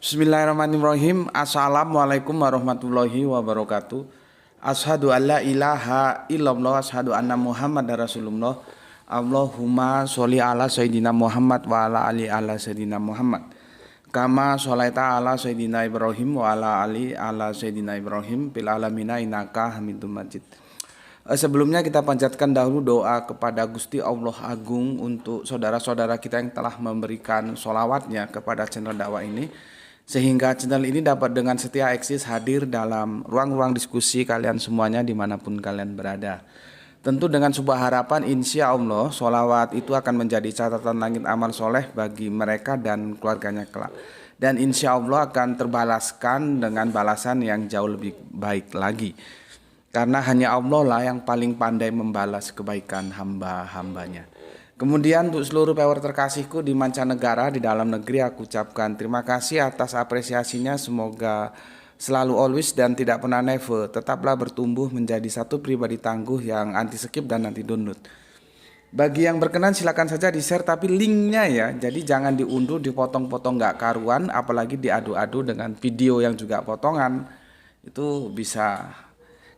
Bismillahirrahmanirrahim. Assalamualaikum warahmatullahi wabarakatuh. Asyhadu an la ilaha illallah, asyhadu anna Muhammadar Rasulullah. Allahumma sholli ala sayyidina Muhammad wa ala ali ala sayyidina Muhammad. Kama sholaita ala sayyidina Ibrahim wa ala ali ala sayyidina Ibrahim fil alamina innaka Hamidum Majid. Sebelumnya kita panjatkan dahulu doa kepada Gusti Allah Agung untuk saudara-saudara kita yang telah memberikan sholawatnya kepada channel dakwah ini, sehingga channel ini dapat dengan setia eksis hadir dalam ruang-ruang diskusi kalian semuanya dimanapun kalian berada. Tentu dengan sebuah harapan insya Allah sholawat itu akan menjadi catatan langit amal soleh bagi mereka dan keluarganya kelak. Dan insya Allah akan terbalaskan dengan balasan yang jauh lebih baik lagi. Karena hanya Allah lah yang paling pandai membalas kebaikan hamba-hambanya. Kemudian untuk seluruh viewer terkasihku di mancanegara, di dalam negeri, aku ucapkan terima kasih atas apresiasinya. Semoga selalu always dan tidak pernah never tetaplah bertumbuh menjadi satu pribadi tangguh yang anti skip dan anti download. Bagi yang berkenan silakan saja di share, tapi linknya ya, jadi jangan diunduh, dipotong-potong gak karuan, apalagi diadu-adu dengan video yang juga potongan. Itu bisa,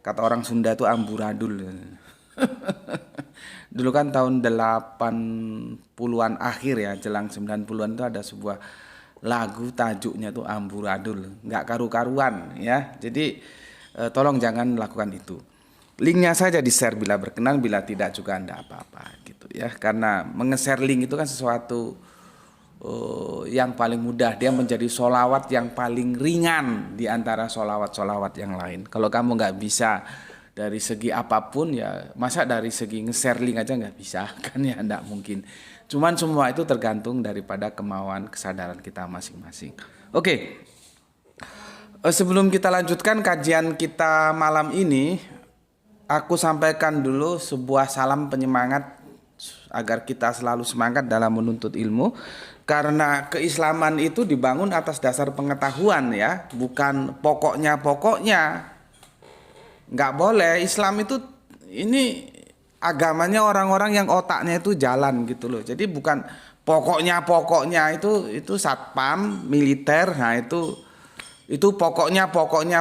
kata orang Sunda itu amburadul. Dulu kan tahun 80-an akhir ya, jelang 90-an itu ada sebuah lagu tajuknya tuh amburadul, nggak karu-karuan ya. Jadi tolong jangan lakukan itu. Linknya saja di share bila berkenan, bila tidak juga enggak apa-apa gitu ya. Karena menge-share link itu kan sesuatu yang paling mudah, dia menjadi sholawat yang paling ringan di antara sholawat-sholawat yang lain. Kalau kamu nggak bisa dari segi apapun ya, masa dari segi nge-share link aja nggak bisa kan ya, enggak mungkin. Cuman semua itu tergantung daripada kemauan kesadaran kita masing-masing. Oke. Sebelum kita lanjutkan kajian kita malam ini, aku sampaikan dulu sebuah salam penyemangat agar kita selalu semangat dalam menuntut ilmu. Karena keislaman itu dibangun atas dasar pengetahuan ya, bukan pokoknya. Nggak boleh, Islam itu ini agamanya orang-orang yang otaknya itu jalan gitu loh. Jadi bukan pokoknya itu satpam, militer, nah itu pokoknya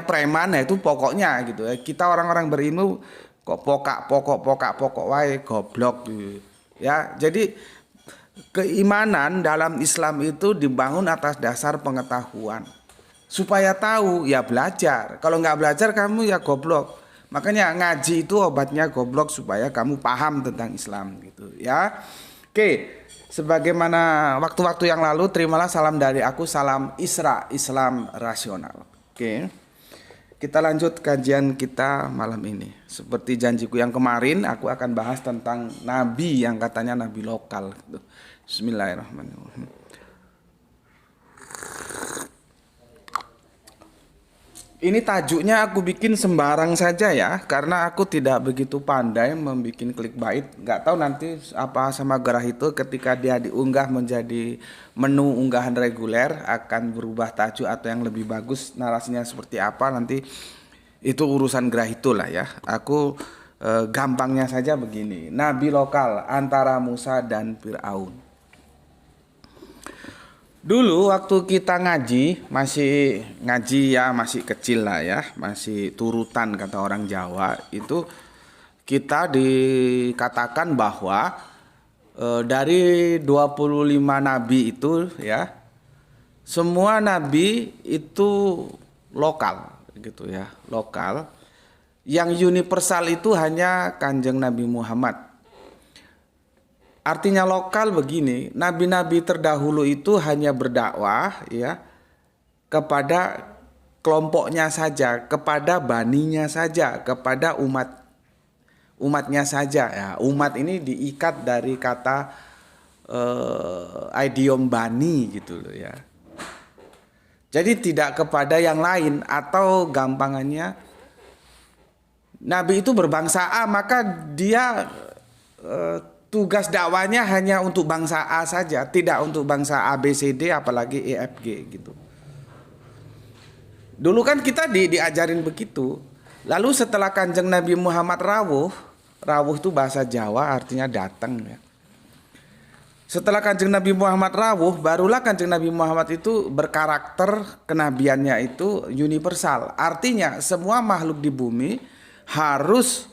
preman, nah itu pokoknya gitu ya. Kita orang-orang berilmu kok pokok wae goblok gitu. Ya, jadi keimanan dalam Islam itu dibangun atas dasar pengetahuan. Supaya tahu ya belajar. Kalau nggak belajar kamu ya goblok. Makanya ngaji itu obatnya goblok supaya kamu paham tentang Islam gitu ya. Oke, sebagaimana waktu-waktu yang lalu, terimalah salam dari aku, salam Isra, Islam rasional. Oke. Kita lanjut kajian kita malam ini. Seperti janjiku yang kemarin, aku akan bahas tentang nabi yang katanya nabi lokal. Bismillahirrahmanirrahim. Ini tajuknya aku bikin sembarang saja ya, karena aku tidak begitu pandai membuat clickbait. Nggak tahu nanti apa sama Gerah itu ketika dia diunggah menjadi menu unggahan reguler akan berubah tajuk atau yang lebih bagus narasinya seperti apa, nanti itu urusan Gerah itulah ya. Aku gampangnya saja begini, nabi lokal antara Musa dan Fir'aun. Dulu waktu kita masih ngaji ya, masih kecil lah ya, masih turutan kata orang Jawa, itu kita dikatakan bahwa dari 25 nabi itu ya, semua nabi itu lokal gitu ya, lokal. Yang universal itu hanya Kanjeng Nabi Muhammad. Artinya lokal begini, nabi-nabi terdahulu itu hanya berdakwah ya kepada kelompoknya saja, kepada baninya saja, kepada umatnya saja ya. Umat ini diikat dari kata idiom bani gitu loh ya. Jadi tidak kepada yang lain, atau gampangannya nabi itu berbangsa A, maka dia tugas dakwanya hanya untuk bangsa A saja, tidak untuk bangsa A, B, C, D, apalagi E, F, G gitu. Dulu kan kita diajarin begitu. Lalu setelah Kanjeng Nabi Muhammad rawuh itu bahasa Jawa artinya datang ya. Setelah Kanjeng Nabi Muhammad rawuh, barulah Kanjeng Nabi Muhammad itu berkarakter kenabiannya itu universal. Artinya semua makhluk di bumi harus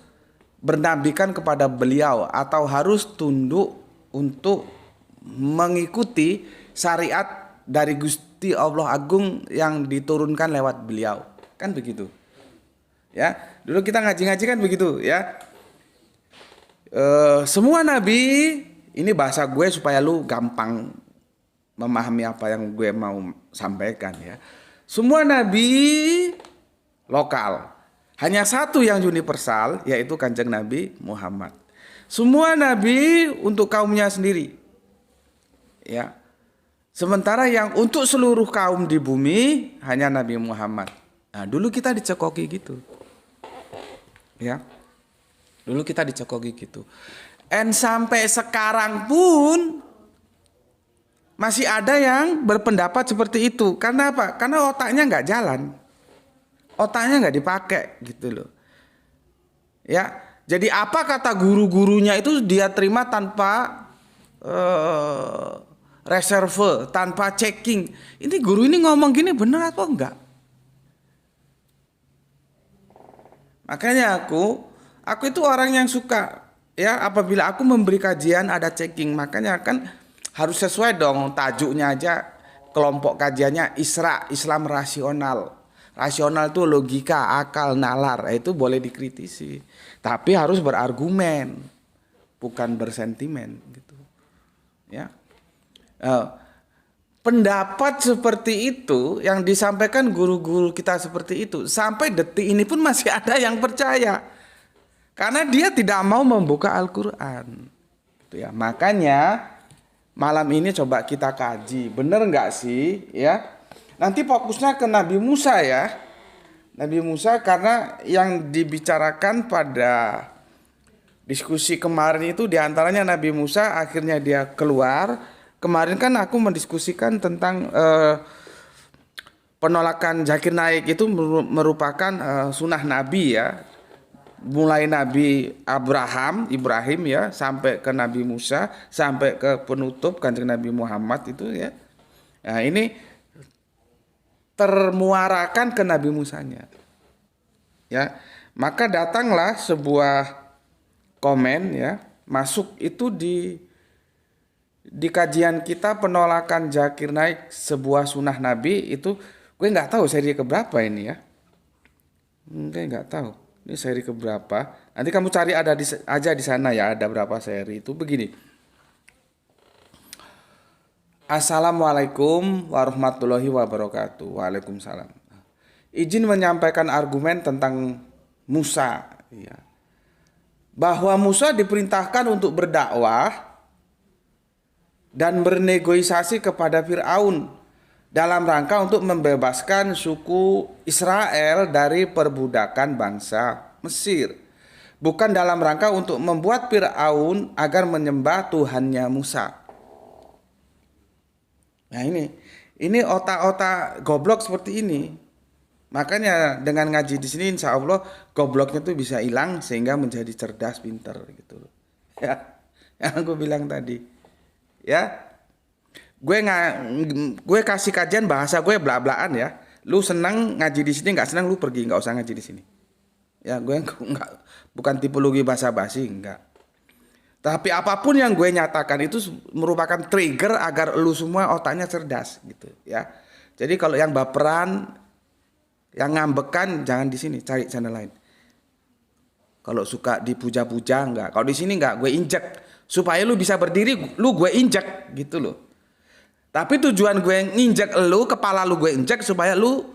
bernabikan kepada beliau atau harus tunduk untuk mengikuti syariat dari Gusti Allah Agung yang diturunkan lewat beliau. Kan begitu. Ya, dulu kita ngaji-ngaji kan begitu ya. Semua nabi, ini bahasa gue supaya lu gampang memahami apa yang gue mau sampaikan ya. Semua nabi lokal, hanya satu yang universal, yaitu Kanjeng Nabi Muhammad. Semua nabi untuk kaumnya sendiri. Ya. Sementara yang untuk seluruh kaum di bumi hanya Nabi Muhammad. Nah, dulu kita dicekoki gitu. Ya. Dulu kita dicekoki gitu. And sampai sekarang pun masih ada yang berpendapat seperti itu. Karena apa? Karena otaknya nggak jalan. Otaknya nggak dipakai gitu loh. Ya, jadi apa kata guru-gurunya itu dia terima tanpa reserve, tanpa checking. Ini guru ini ngomong gini benar atau enggak? Makanya aku itu orang yang suka ya apabila aku memberi kajian ada checking. Makanya kan harus sesuai dong tajuknya aja, kelompok kajiannya Islam rasional. Rasional itu logika, akal, nalar, itu boleh dikritisi. Tapi harus berargumen, bukan bersentimen gitu. Ya. Pendapat seperti itu yang disampaikan guru-guru kita seperti itu sampai detik ini pun masih ada yang percaya. Karena dia tidak mau membuka Al-Qur'an. Gitu ya. Makanya malam ini coba kita kaji, benar nggak sih ya? Nanti fokusnya ke Nabi Musa ya. Nabi Musa karena yang dibicarakan pada diskusi kemarin itu diantaranya Nabi Musa akhirnya dia keluar. Kemarin kan aku mendiskusikan tentang penolakan Zakir Naik itu merupakan sunnah Nabi ya. Mulai Nabi Ibrahim ya sampai ke Nabi Musa sampai ke penutup Kanjeng Nabi Muhammad itu ya. Nah ini termuarakan ke Nabi Musanya. Ya, maka datanglah sebuah komen ya, masuk itu di kajian kita penolakan Zakir Naik sebuah sunnah Nabi itu gue nggak tahu seri keberapa ini ya. Gue nggak tahu. Ini seri keberapa? Nanti kamu cari aja di sana ya, ada berapa seri itu begini. Assalamualaikum warahmatullahi wabarakatuh. Waalaikumsalam. Izin menyampaikan argumen tentang Musa. Ya. Bahwa Musa diperintahkan untuk berdakwah dan bernegosiasi kepada Fir'aun dalam rangka untuk membebaskan suku Israel dari perbudakan bangsa Mesir. Bukan dalam rangka untuk membuat Fir'aun agar menyembah Tuhannya Musa. Nah ini otak-otak goblok seperti ini. Makanya dengan ngaji di sini insya Allah gobloknya tuh bisa hilang sehingga menjadi cerdas, pinter gitu. Ya, yang aku bilang tadi. Ya, gue kasih kajian bahasa gue bla-blaan ya. Lu senang ngaji di sini, nggak senang lu pergi, nggak usah ngaji di sini. Ya, gue nggak bukan tipologi bahasa basi, enggak. Tapi apapun yang gue nyatakan itu merupakan trigger agar lu semua otaknya cerdas gitu ya. Jadi kalau yang baperan, yang ngambekan jangan di sini, cari channel lain. Kalau suka dipuja-puja enggak. Kalau di sini enggak, gue injek supaya lu bisa berdiri, lu gue injek gitu loh. Tapi tujuan gue nginjek lu, kepala lu gue injek supaya lu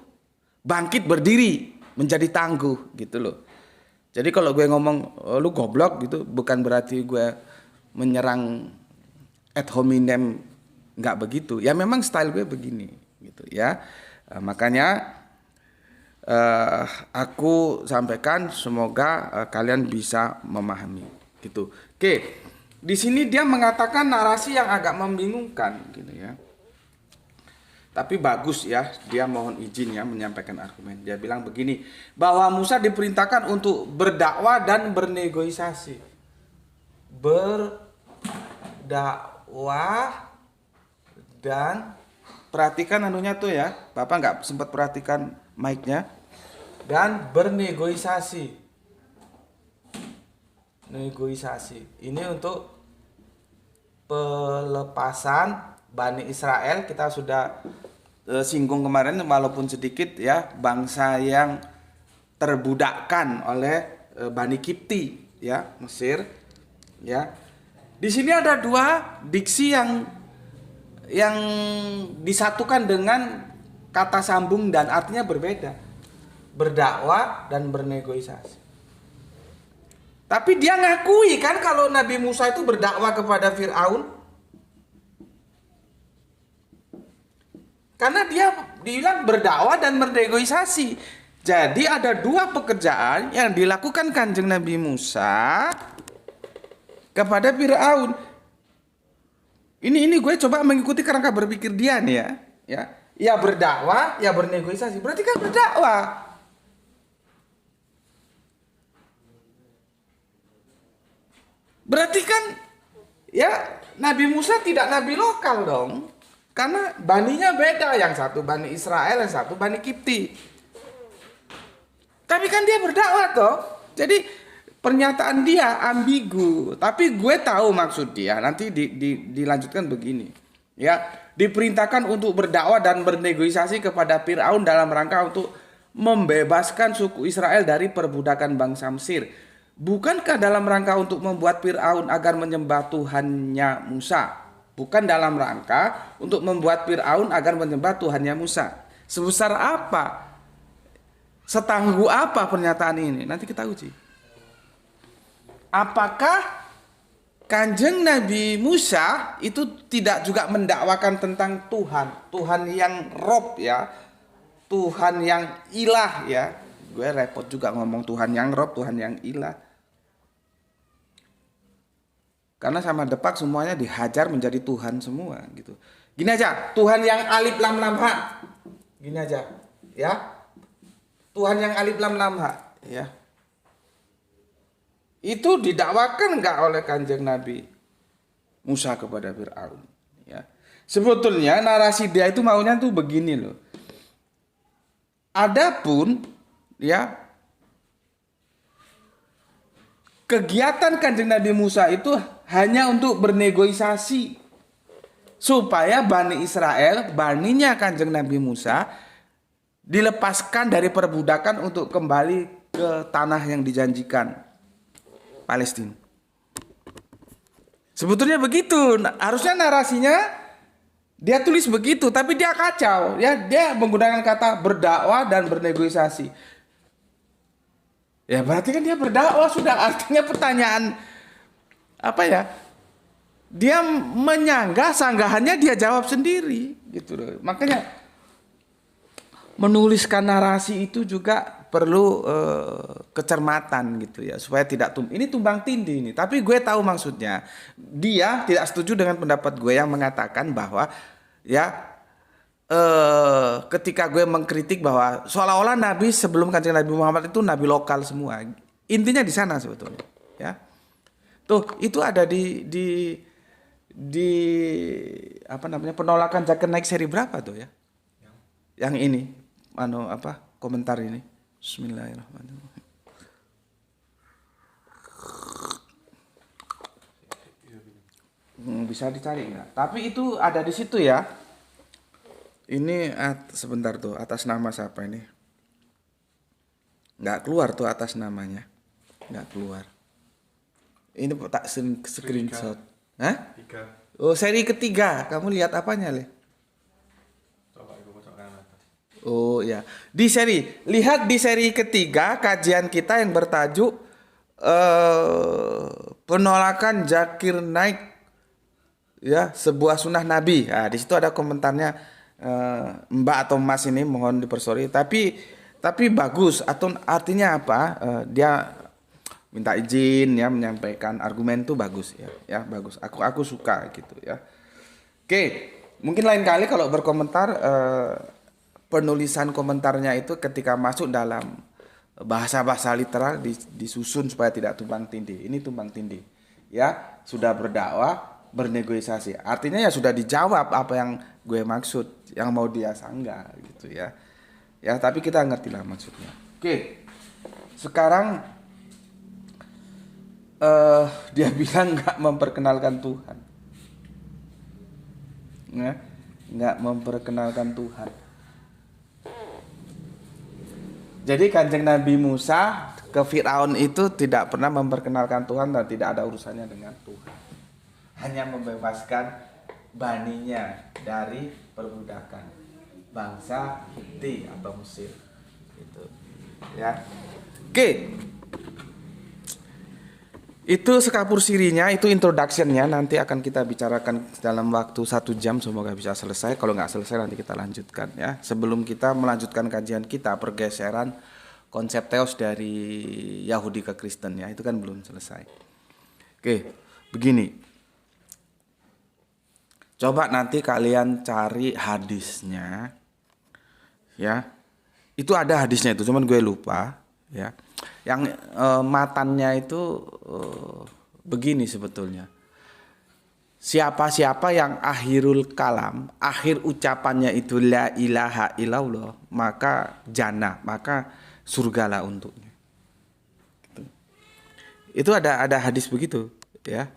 bangkit berdiri, menjadi tangguh gitu loh. Jadi kalau gue ngomong lu goblok gitu bukan berarti gue menyerang ad hominem, nggak begitu. Ya memang style gue begini gitu ya. Makanya aku sampaikan semoga kalian bisa memahami gitu. Oke. Di sini dia mengatakan narasi yang agak membingungkan gitu ya. Tapi bagus ya, dia mohon izin ya menyampaikan argumen. Dia bilang begini, bahwa Musa diperintahkan untuk berdakwah dan bernegosiasi. Berdakwah berdakwah dan perhatikan anunya tuh ya, Bapak nggak sempat perhatikan mic-nya, dan bernegosiasi. Negosiasi ini untuk pelepasan Bani Israel. Kita sudah singgung kemarin walaupun sedikit ya, bangsa yang terbudakkan oleh Bani Kipti ya, Mesir ya. Di sini ada dua diksi yang disatukan dengan kata sambung dan artinya berbeda. Berdakwah dan bernegosiasi. Tapi dia ngakui kan kalau Nabi Musa itu berdakwah kepada Fir'aun. Karena dia bilang berdakwah dan bernegosiasi. Jadi ada dua pekerjaan yang dilakukan Kanjeng Nabi Musa kepada Fir'aun. Ini gue coba mengikuti kerangka berpikir dia nih ya. Ya berdakwah, ya bernegosiasi. Berarti kan berdakwah. Berarti kan ya Nabi Musa tidak nabi lokal dong. Karena baninya beda, yang satu Bani Israel, yang satu Bani Kipti. Tapi kan dia berdakwah toh. Jadi pernyataan dia ambigu, tapi gue tahu maksud dia. Nanti dilanjutkan begini. Ya, diperintahkan untuk berdakwah dan bernegosiasi kepada Firaun dalam rangka untuk membebaskan suku Israel dari perbudakan bangsa Mesir. Bukankah dalam rangka untuk membuat Firaun agar menyembah Tuhannya Musa? Bukan dalam rangka untuk membuat Firaun agar menyembah Tuhannya Musa. Sebesar apa? Setangguh apa pernyataan ini? Nanti kita uji. Apakah Kanjeng Nabi Musa itu tidak juga mendakwakan tentang Tuhan? Tuhan yang Rob ya. Tuhan yang ilah ya. Gue repot juga ngomong Tuhan yang Rob, Tuhan yang ilah. Karena sama depak semuanya dihajar menjadi Tuhan semua gitu. Gini aja, Tuhan yang alif lam lam ha. Gini aja, ya. Tuhan yang alif lam lam ha, ya. Itu didakwakan enggak oleh Kanjeng Nabi Musa kepada Firaun, ya. Sebetulnya narasi dia itu maunya tuh begini loh. Adapun ya kegiatan Kanjeng Nabi Musa itu hanya untuk bernegosiasi supaya Bani Israel, baninya Kanjeng Nabi Musa, dilepaskan dari perbudakan untuk kembali ke tanah yang dijanjikan, Palestina. Sebetulnya begitu, harusnya narasinya dia tulis begitu, tapi dia kacau, ya. Dia menggunakan kata berdakwah dan bernegosiasi. Ya berarti kan dia berdakwah sudah, artinya pertanyaan apa ya? Dia menyanggah, sanggahannya dia jawab sendiri gitu loh. Makanya menuliskan narasi itu juga perlu kecermatan gitu ya, supaya tidak ini tumbang tindih ini. Tapi gue tahu maksudnya. Dia tidak setuju dengan pendapat gue yang mengatakan bahwa ya ketika gue mengkritik bahwa seolah-olah Nabi sebelum Kanjeng Nabi Muhammad itu nabi lokal semua. Intinya di sana sebetulnya, ya. Tuh, itu ada di apa namanya, penolakan Zakir Naik seri berapa tuh ya? Yang ini, komentar ini. Bismillahirrahmanirrahim. Bisa dicari nggak? Tapi itu ada di situ ya. Ini sebentar tuh, atas nama siapa ini? Nggak keluar tuh atas namanya, nggak keluar. Ini tak screenshot. Hah? 3. Oh, seri ketiga. Kamu lihat apanya, Le? Coba aku masukkan atas. Oh ya, lihat di seri ketiga kajian kita yang bertajuk penolakan Zakir Naik, ya, sebuah sunnah Nabi. Nah, di situ ada komentarnya Mbak atau Mas ini, mohon dipersori. Tapi bagus, atau artinya apa? Dia minta izin ya menyampaikan argumen tuh bagus ya bagus. Aku suka gitu ya. Oke, mungkin lain kali kalau berkomentar penulisan komentarnya itu ketika masuk dalam bahasa-bahasa literal disusun supaya tidak tumbang tindih. Ini tumbang tindih. Ya, sudah berdakwah, bernegosiasi. Artinya ya sudah dijawab apa yang gue maksud, yang mau dia sanggah gitu ya. Ya, tapi kita ngerti lah maksudnya. Oke. Sekarang dia bilang nggak memperkenalkan Tuhan. Ya, nggak memperkenalkan Tuhan. Jadi Kanjeng Nabi Musa ke Firaun itu tidak pernah memperkenalkan Tuhan dan tidak ada urusannya dengan Tuhan. Hanya membebaskan baninya dari perbudakan bangsa Hiti atau Mesir. Gitu. Ya. Oke. Itu sekapur sirinya, itu introduction-nya. Nanti akan kita bicarakan dalam waktu 1 jam, semoga bisa selesai. Kalau nggak selesai nanti kita lanjutkan ya. Sebelum kita melanjutkan kajian kita, pergeseran konsep teos dari Yahudi ke Kristen ya, itu kan belum selesai. Oke, begini. Coba nanti kalian cari hadisnya ya. Itu ada hadisnya itu, cuman gue lupa ya. Yang matannya itu begini sebetulnya. Siapa-siapa yang akhirul kalam, akhir ucapannya itu la ilaha illallah, maka jannah, maka surgalah untuknya. Itu ada hadis begitu, ya.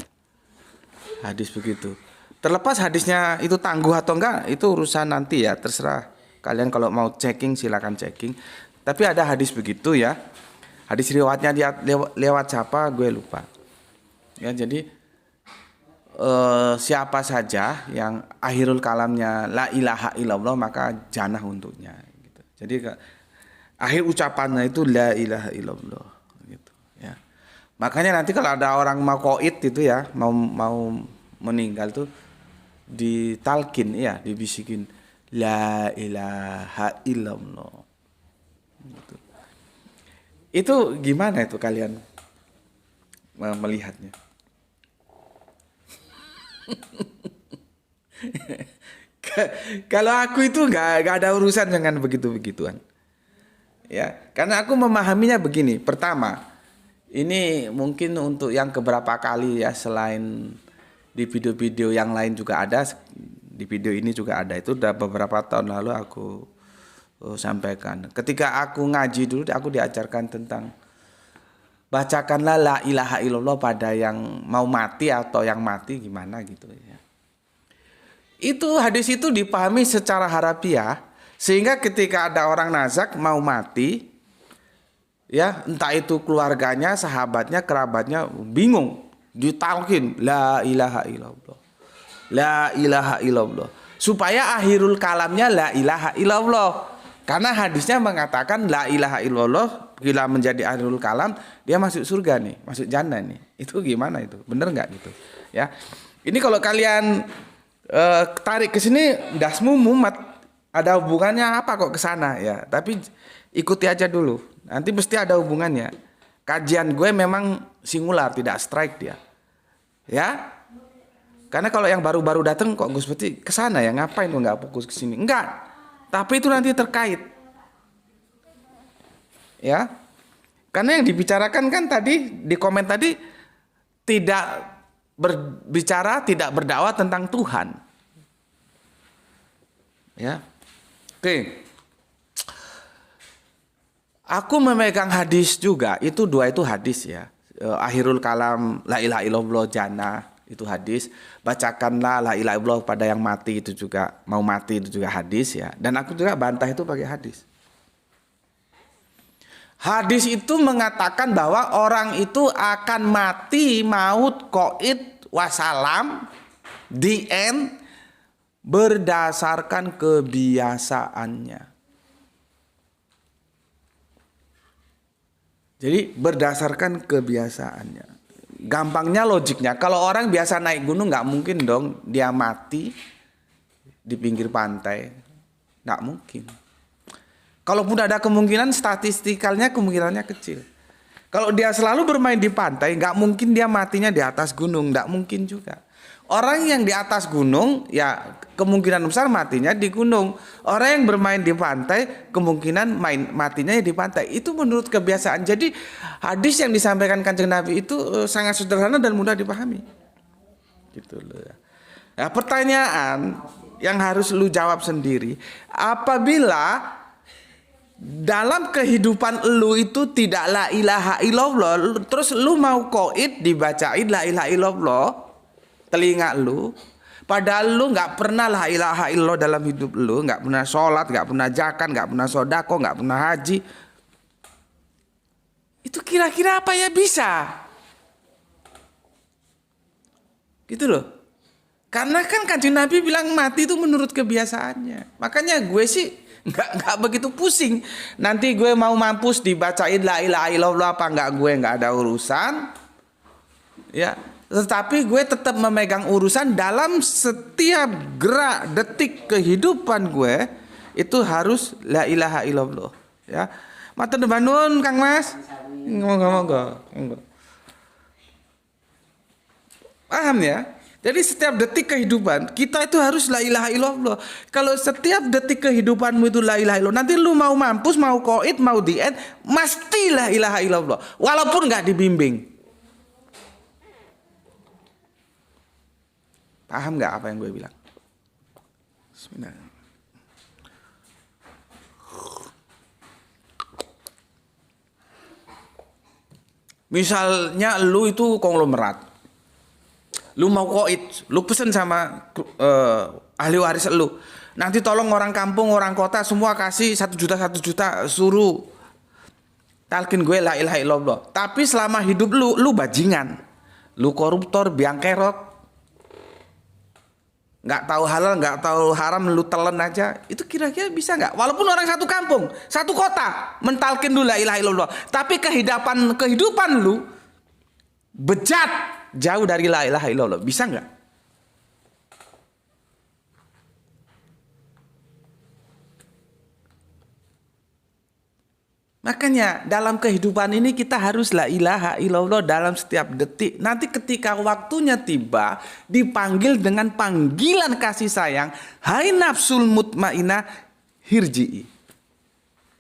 Hadis begitu. Terlepas hadisnya itu tangguh atau enggak, itu urusan nanti ya, terserah kalian kalau mau checking silakan checking. Tapi ada hadis begitu ya. Hadis riwayatnya dia lewat siapa gue lupa. Ya, jadi siapa saja yang akhirul kalamnya la ilaha illallah maka jannah untuknya gitu. Jadi akhir ucapannya itu la ilaha illallah gitu ya. Makanya nanti kalau ada orang mau qaid itu ya, mau meninggal tuh ditalkin ya, dibisikin la ilaha illallah gitu. Itu gimana itu kalian melihatnya? Kalau aku itu nggak ada urusan dengan begitu-begituan. Ya, karena aku memahaminya begini. Pertama, ini mungkin untuk yang keberapa kali ya, selain di video-video yang lain juga ada, di video ini juga ada. Itu udah beberapa tahun lalu aku sampaikan. Ketika aku ngaji dulu, aku diajarkan tentang bacakanlah la ilaha illallah pada yang mau mati atau yang mati gimana gitu ya. Itu hadis itu dipahami secara harafiah sehingga ketika ada orang nazak mau mati ya, entah itu keluarganya, sahabatnya, kerabatnya bingung, ditalkin la ilaha illallah. La ilaha illallah. Supaya akhirul kalamnya la ilaha illallah. Karena hadisnya mengatakan la ilaha illallah bila menjadi akhirul kalam dia masuk surga nih, masuk jannah nih. Itu gimana itu? Bener nggak gitu? Ya. Ini kalau kalian tarik ke sini dasmu mumet, ada hubungannya apa kok ke sana ya? Tapi ikuti aja dulu. Nanti pasti ada hubungannya. Kajian gue memang singular, tidak strike dia. Ya. Karena kalau yang baru-baru datang kok Gus Peti ke sana ya, ngapain kok nggak fokus ke sini? Enggak. Tapi itu nanti terkait. Ya. Karena yang dibicarakan kan tadi di komen tadi tidak berbicara, tidak berdakwah tentang Tuhan. Ya. Oke. Aku memegang hadis juga, itu dua itu hadis ya. Akhirul kalam la ilaha illallah jannah, itu hadis. Bacakanlah la ilaha illallah pada yang mati, itu juga mau mati, itu juga hadis ya. Dan aku juga bantah itu pakai hadis. Hadis itu mengatakan bahwa orang itu akan mati maut qaid wasalam the end berdasarkan kebiasaannya. Jadi berdasarkan kebiasaannya. Gampangnya logiknya, kalau orang biasa naik gunung nggak mungkin dong dia mati di pinggir pantai, nggak mungkin. Kalaupun ada kemungkinan, statistikalnya kemungkinannya kecil. Kalau dia selalu bermain di pantai, nggak mungkin dia matinya di atas gunung, nggak mungkin juga. Orang yang di atas gunung, ya kemungkinan besar matinya di gunung. Orang yang bermain di pantai, kemungkinan matinya di pantai. Itu menurut kebiasaan. Jadi hadis yang disampaikan Kanjeng Nabi itu sangat sederhana dan mudah dipahami. Gitu loh. Nah, pertanyaan yang harus lu jawab sendiri, apabila dalam kehidupan lu itu tidak la ilaha illallah, terus lu mau qaid dibacain la ilaha illallah telinga lu, padahal lu nggak pernah la ilaha illallah dalam hidup lu, nggak pernah sholat, nggak pernah zakat, nggak pernah sodako, nggak pernah haji, itu kira-kira apa ya bisa? Gitu loh. Karena kan Kanjeng Nabi bilang mati itu menurut kebiasaannya. Makanya gue sih nggak begitu pusing. Nanti gue mau mampus dibacain la ilaha illallah apa nggak ada urusan. Ya, tetapi gue tetap memegang urusan dalam setiap gerak detik kehidupan gue itu harus la ilaha illallah. Ya, matur nuwun Kang Mas. Monggo. Paham ya? Jadi setiap detik kehidupan kita itu harus la ilaha illallah. Kalau setiap detik kehidupanmu itu la ilaha illallah, nanti lu mau mampus, mau qaid, mau diet, mesti la ilaha illallah. Walaupun nggak dibimbing. Paham nggak apa yang gue bilang? Bismillah. Misalnya lu itu konglomerat. Lu mau qaid, lu pesen sama ahli waris lu. Nanti tolong orang kampung, orang kota semua kasih 1 juta, suruh talkin gue la ilaha illallah. Tapi selama hidup lu bajingan. Lu koruptor, biang kerok. Nggak tahu halal, nggak tahu haram, lu telan aja. Itu kira-kira bisa nggak? Walaupun orang satu kampung, satu kota mentalkin lu la ilaha illallah. Tapi kehidupan lu bejat. Jauh dari la ilaha illallah, bisa nggak? Makanya dalam kehidupan ini kita harus la ilaha illallah dalam setiap detik. Nanti ketika waktunya tiba, dipanggil dengan panggilan kasih sayang, hai nafsul mutmainah hirji'i.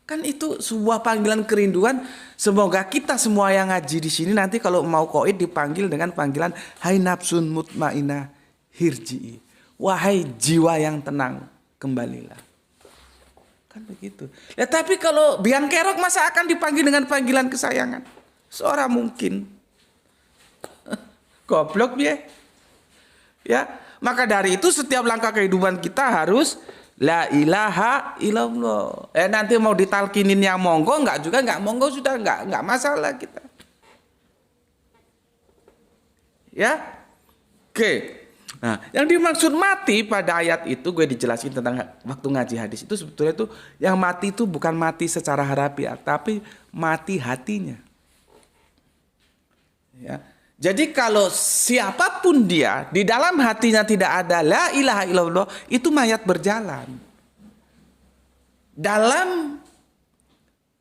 Kan itu sebuah panggilan kerinduan. Semoga kita semua yang ngaji di sini nanti kalau mau qaid dipanggil dengan panggilan hai nafsun mutmainah hirji'i. Wahai jiwa yang tenang, kembalilah. Kan begitu. Ya tapi kalau biang kerok masa akan dipanggil dengan panggilan kesayangan? Seorang mungkin. Goblok dia. Ya, maka dari itu setiap langkah kehidupan kita harus la ilaha illallah. Nanti mau ditalkinin yang monggo nggak monggo sudah nggak masalah kita. Ya, oke. Nah, yang dimaksud mati pada ayat itu gue dijelasin tentang waktu ngaji hadis itu sebetulnya itu yang mati itu bukan mati secara harafiah, tapi mati hatinya. Ya. Jadi kalau siapapun dia di dalam hatinya tidak ada la ilaha illallah, itu mayat berjalan. Dalam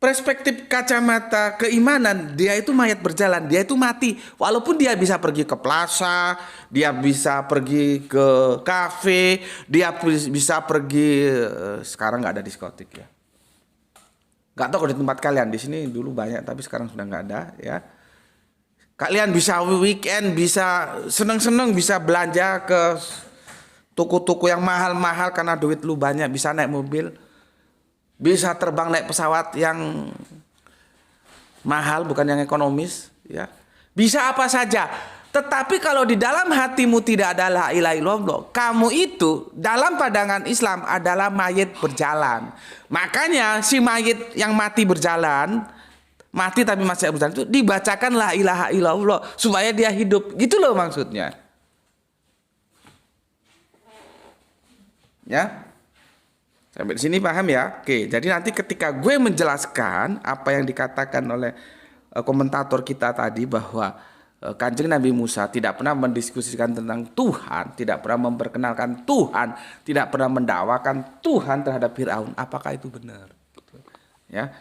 perspektif kacamata keimanan, dia itu mayat berjalan, dia itu mati. Walaupun dia bisa pergi ke plaza, dia bisa pergi ke kafe, dia bisa pergi, sekarang nggak ada diskotik ya. Nggak tahu kalau di tempat kalian, di sini dulu banyak tapi sekarang sudah nggak ada ya. Kalian bisa weekend, bisa seneng-seneng, bisa belanja ke toko-toko yang mahal-mahal karena duit lu banyak, bisa naik mobil, bisa terbang naik pesawat yang mahal bukan yang ekonomis, ya. Bisa apa saja. Tetapi kalau di dalam hatimu tidak ada la ilaha illallah, kamu itu dalam pandangan Islam adalah mayit berjalan. Makanya si mayit yang mati berjalan, mati tapi masih berjalan itu dibacakan la ilaha illallah supaya dia hidup. Gitu loh maksudnya. Ya. Sampai di sini paham ya? Oke, jadi nanti ketika gue menjelaskan apa yang dikatakan oleh komentator kita tadi bahwa Kanjeng Nabi Musa tidak pernah mendiskusikan tentang Tuhan, tidak pernah memperkenalkan Tuhan, tidak pernah mendakwakan Tuhan terhadap Firaun. Apakah itu benar? Ya.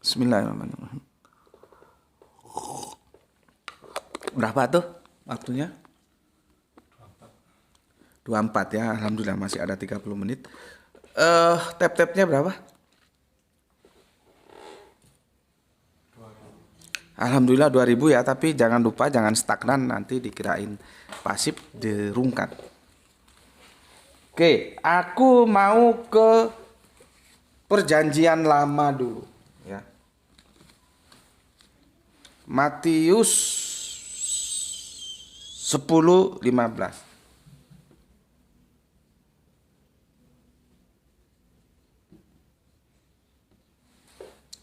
Bismillahirrahmanirrahim. Berapa tuh waktunya? 24 ya. Alhamdulillah masih ada 30 menit. Tap-tapnya berapa? Alhamdulillah 2000 ya, tapi jangan lupa jangan stagnan, nanti dikirain pasif dirungkat. Oke, aku mau ke perjanjian lama dulu ya. Matius 10:15.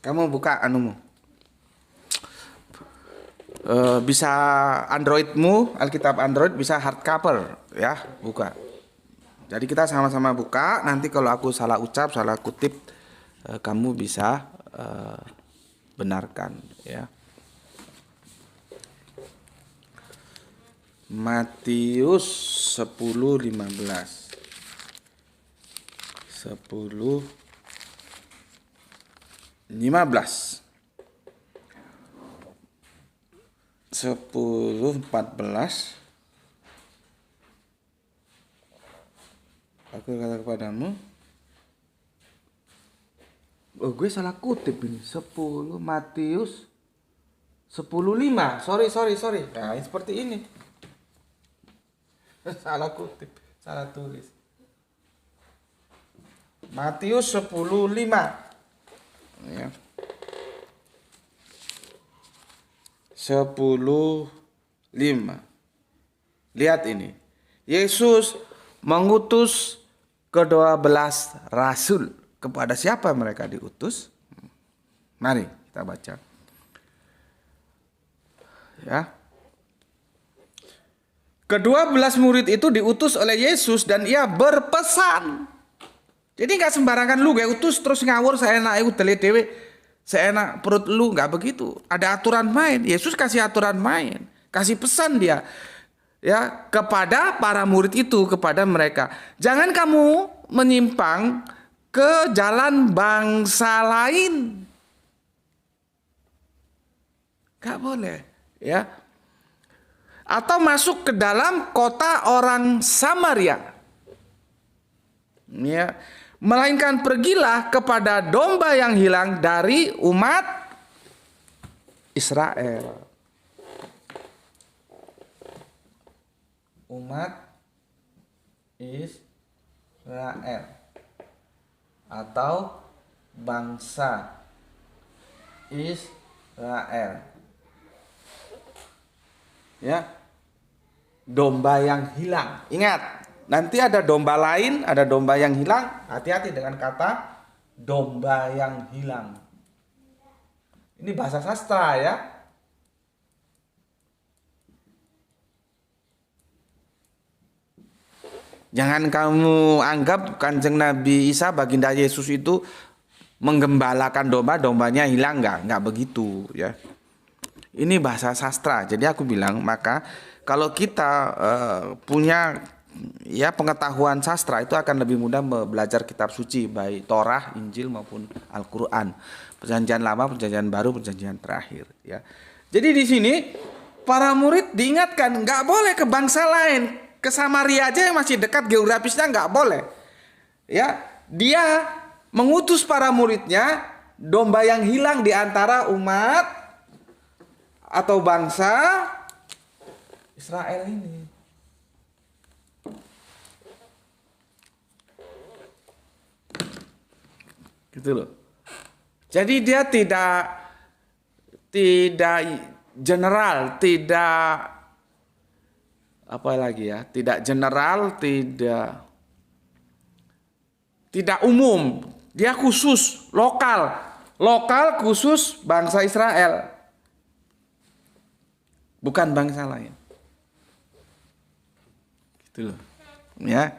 Kamu buka anumu. Bisa Androidmu, Alkitab Android, bisa hardcover ya, buka. Jadi kita sama-sama buka. Nanti kalau aku salah ucap, salah kutip, kamu bisa benarkan ya. Matius 10:15. 10:15. 10:14. Aku kata kepadamu. Oh, gue salah kutip ini. 10 Matius 10:5. Sorry. Nah, seperti ini. Salah kutip, salah tulis. Matius 10:5. Ya. 10:5. Lihat ini. Yesus mengutus ke-12 rasul. Kepada siapa mereka diutus? Mari kita baca. Ya. Ke-12 murid itu diutus oleh Yesus dan ia berpesan. Jadi nggak sembarangan lu gak utus terus ngawur seenak itu dewe seenak perut lu, nggak begitu. Ada aturan main. Yesus kasih aturan main, kasih pesan dia ya kepada para murid itu, kepada mereka. Jangan kamu menyimpang ke jalan bangsa lain. Gak boleh ya. Atau masuk ke dalam kota orang Samaria. Ya. Melainkan pergilah kepada domba yang hilang dari umat Israel. Umat Israel atau bangsa Israel. Ya. Domba yang hilang. Ingat, nanti ada domba lain, ada domba yang hilang. Hati-hati dengan kata domba yang hilang. Ini bahasa sastra ya. Jangan kamu anggap Kanjeng Nabi Isa, baginda Yesus itu menggembalakan domba, dombanya hilang, enggak begitu ya. Ini bahasa sastra. Jadi aku bilang, maka kalau kita punya ya pengetahuan sastra, itu akan lebih mudah belajar kitab suci, baik Torah, Injil maupun Al-Qur'an. Perjanjian lama, perjanjian baru, perjanjian terakhir ya. Jadi di sini para murid diingatkan nggak boleh ke bangsa lain, ke Samaria aja yang masih dekat geografisnya nggak boleh. Ya, dia mengutus para muridnya, domba yang hilang di antara umat atau bangsa Israel ini. Gitu loh. Jadi dia tidak general, tidak apa lagi ya? Tidak general, tidak umum. Dia khusus, lokal khusus bangsa Israel. Bukan bangsa lain. Gitu loh. Ya.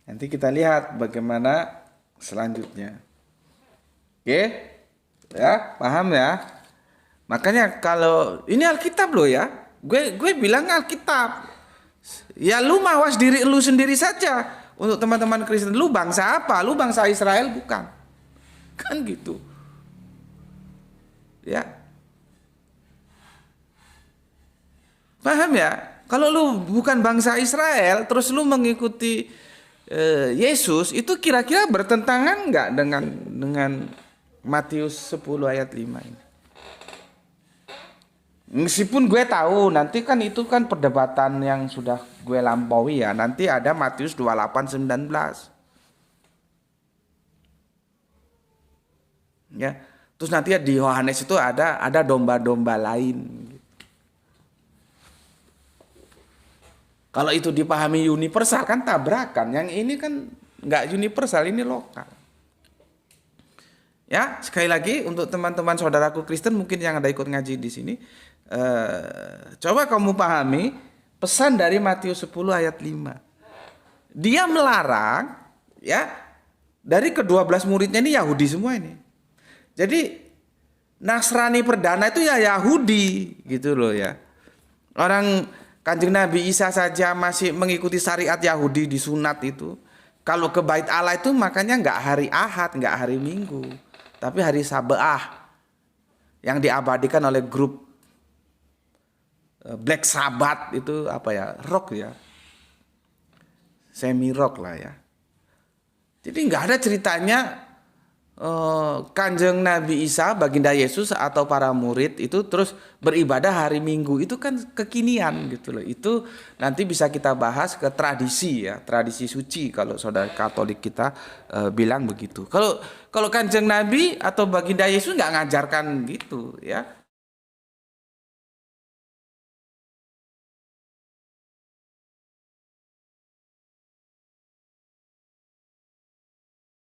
Nanti kita lihat bagaimana selanjutnya. Oke? Ya, paham ya? Makanya kalau ini Alkitab loh ya. Gue bilang Alkitab. Ya lu mawas diri lu sendiri saja. Untuk teman-teman Kristen, lu bangsa apa? Lu bangsa Israel bukan? Kan gitu. Ya. Paham ya? Kalau lu bukan bangsa Israel, terus lu mengikuti Yesus, itu kira-kira bertentangan nggak dengan Matius 10 ayat 5 ini. Meskipun gue tahu nanti kan itu kan perdebatan yang sudah gue lampaui ya. Nanti ada Matius 28:19. Ya. Terus nanti di Yohanes itu ada domba-domba lain. Kalau itu dipahami universal kan tabrakan. Yang ini kan nggak universal, ini lokal. Ya, sekali lagi untuk teman-teman saudaraku Kristen mungkin yang ada ikut ngaji di sini, coba kamu pahami pesan dari Matius 10 ayat 5. Dia melarang, ya, dari ke-12 muridnya ini Yahudi semua ini. Jadi Nasrani perdana itu ya Yahudi gitu loh ya. Orang Kanjeng Nabi Isa saja masih mengikuti syariat Yahudi di sunat itu. Kalau ke Bait Allah itu makanya nggak hari Ahad, nggak hari Minggu, tapi hari Sabaah yang diabadikan oleh grup Black Sabbath itu apa ya, rock ya, semi rock lah ya. Jadi nggak ada ceritanya Kanjeng Nabi Isa, baginda Yesus atau para murid itu terus beribadah hari Minggu. Itu kan kekinian gitu loh. Itu nanti bisa kita bahas ke tradisi ya, tradisi suci kalau saudara Katolik kita bilang begitu. Kalau Kanjeng Nabi atau baginda Yesus nggak ngajarkan gitu ya.